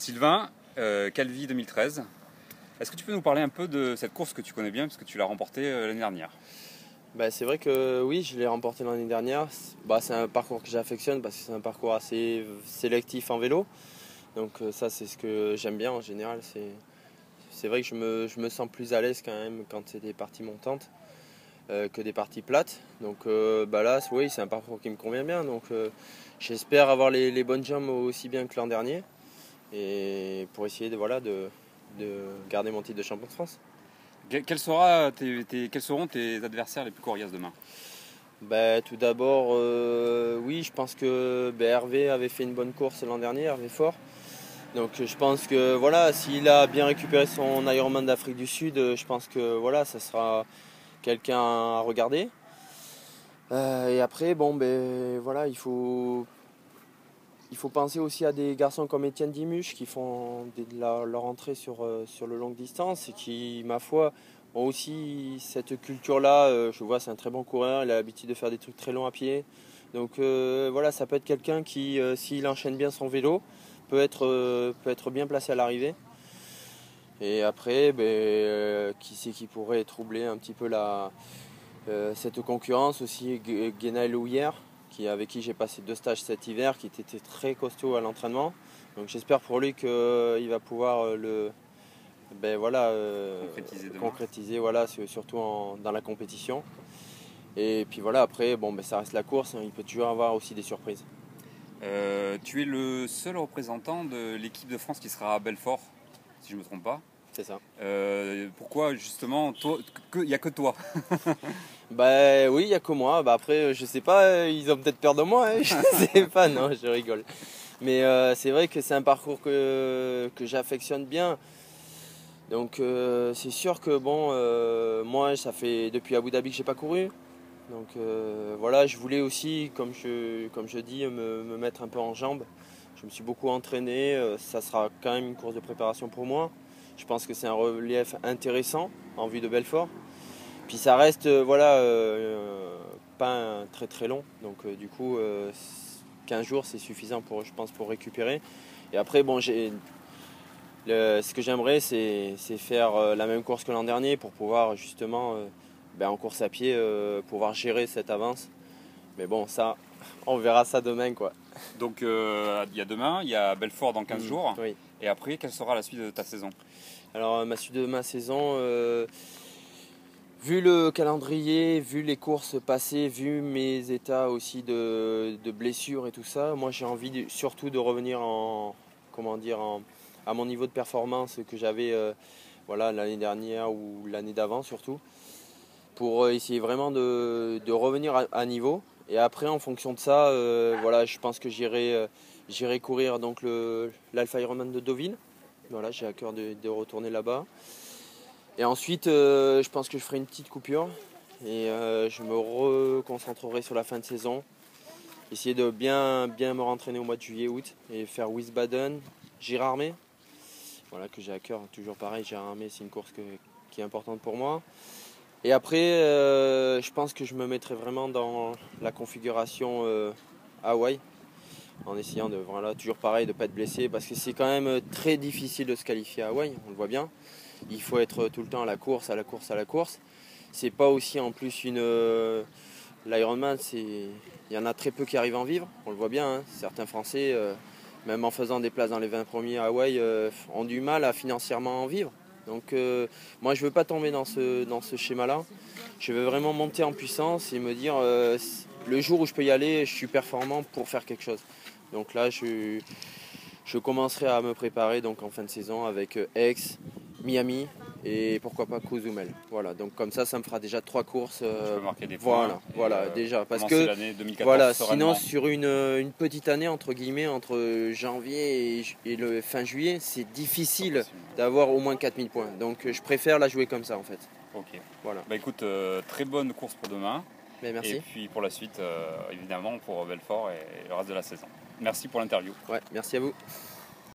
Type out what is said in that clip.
Sylvain, Calvi 2013, est-ce que tu peux nous parler un peu de cette course que tu connais bien, puisque tu l'as remportée l'année dernière? C'est vrai que oui, je l'ai remporté l'année dernière. C'est un parcours que j'affectionne parce que c'est un parcours assez sélectif en vélo. Donc ça, c'est ce que j'aime bien en général. C'est vrai que je me sens plus à l'aise quand même quand c'est des parties montantes que des parties plates. Donc là, oui, c'est un parcours qui me convient bien. Donc j'espère avoir les bonnes jambes aussi bien que l'an dernier. Et pour essayer de garder mon titre de champion de France. Quels seront tes adversaires les plus coriaces demain? Tout d'abord, oui, je pense que Hervé avait fait une bonne course l'an dernier, Hervé Fort. Donc je pense que voilà, s'il a bien récupéré son Ironman d'Afrique du Sud, je pense que voilà, ça sera quelqu'un à regarder. Et après, voilà, il faut penser aussi à des garçons comme Étienne Dimuche qui font leur entrée sur le longue distance et qui, ma foi, ont aussi cette culture-là. Je vois, c'est un très bon coureur, il a l'habitude de faire des trucs très longs à pied. Donc voilà, ça peut être quelqu'un qui, s'il enchaîne bien son vélo, peut être bien placé à l'arrivée. Et après, qui c'est qui pourrait troubler un petit peu cette concurrence aussi, Guénaël Houillère, avec qui j'ai passé 2 stages cet hiver, qui était très costaud à l'entraînement. Donc j'espère pour lui qu'il va pouvoir concrétiser voilà, surtout dans la compétition. Et puis voilà, après, ça reste la course, hein, il peut toujours avoir aussi des surprises. Tu es le seul représentant de l'équipe de France qui sera à Belfort, si je ne me trompe pas. C'est ça. Pourquoi justement, il n'y a que toi? Oui, il n'y a que moi. Après, je sais pas, ils ont peut-être peur de moi, hein, je sais pas, non, je rigole. Mais c'est vrai que c'est un parcours que j'affectionne bien. Donc c'est sûr que moi, ça fait depuis Abu Dhabi que j'ai pas couru. Donc voilà, je voulais aussi, comme je dis, me mettre un peu en jambes. Je me suis beaucoup entraîné, ça sera quand même une course de préparation pour moi. Je pense que c'est un relief intéressant en vue de Belfort. Puis ça reste pas très très long. Donc du coup 15 jours c'est suffisant je pense pour récupérer. Et après ce que j'aimerais c'est faire la même course que l'an dernier pour pouvoir justement en course à pied pouvoir gérer cette avance. Mais bon, ça on verra ça demain quoi. Donc il y a demain, il y a Belfort dans 15 jours. Oui. Et après, quelle sera la suite de ta saison? Alors ma suite de ma saison, vu le calendrier, vu les courses passées, vu mes états aussi de blessures et tout ça, moi j'ai envie surtout de revenir à mon niveau de performance que j'avais l'année dernière ou l'année d'avant surtout, pour essayer vraiment de revenir à niveau. Et après en fonction de ça, je pense que j'irai courir donc l'Alpha Ironman de Deauville. Voilà, j'ai à cœur de retourner là-bas. Et ensuite, je pense que je ferai une petite coupure et je me reconcentrerai sur la fin de saison. Essayer de bien me rentraîner au mois de juillet-août et faire Wiesbaden, Gérardmer. Voilà, que j'ai à cœur, toujours pareil, Gérardmer c'est une course qui est importante pour moi. Et après, je pense que je me mettrai vraiment dans la configuration Hawaï, en essayant toujours pareil de ne pas être blessé, parce que c'est quand même très difficile de se qualifier à Hawaï, on le voit bien. Il faut être tout le temps à la course, à la course, à la course. C'est pas aussi en plus l'Ironman, il y en a très peu qui arrivent à en vivre, on le voit bien. Hein. Certains Français, même en faisant des places dans les 20 premiers à Hawaï, ont du mal à financièrement en vivre. Donc moi je veux pas tomber dans ce schéma-là. Je veux vraiment monter en puissance et me dire le jour où je peux y aller, je suis performant pour faire quelque chose. Donc là je commencerai à me préparer donc en fin de saison avec Aix, Miami et pourquoi pas Cozumel. Voilà, donc comme ça me fera déjà 3 courses. Tu peux marquer des points. Voilà, déjà. Parce que l'année 2014 sinon sur une petite année entre guillemets, entre janvier et le fin juillet, c'est difficile d'avoir au moins 4000 points. Donc je préfère la jouer comme ça en fait. Ok. Voilà. Écoute, très bonne course pour demain. Merci. Et puis pour la suite, évidemment, pour Belfort et le reste de la saison. Merci pour l'interview. Ouais, merci à vous.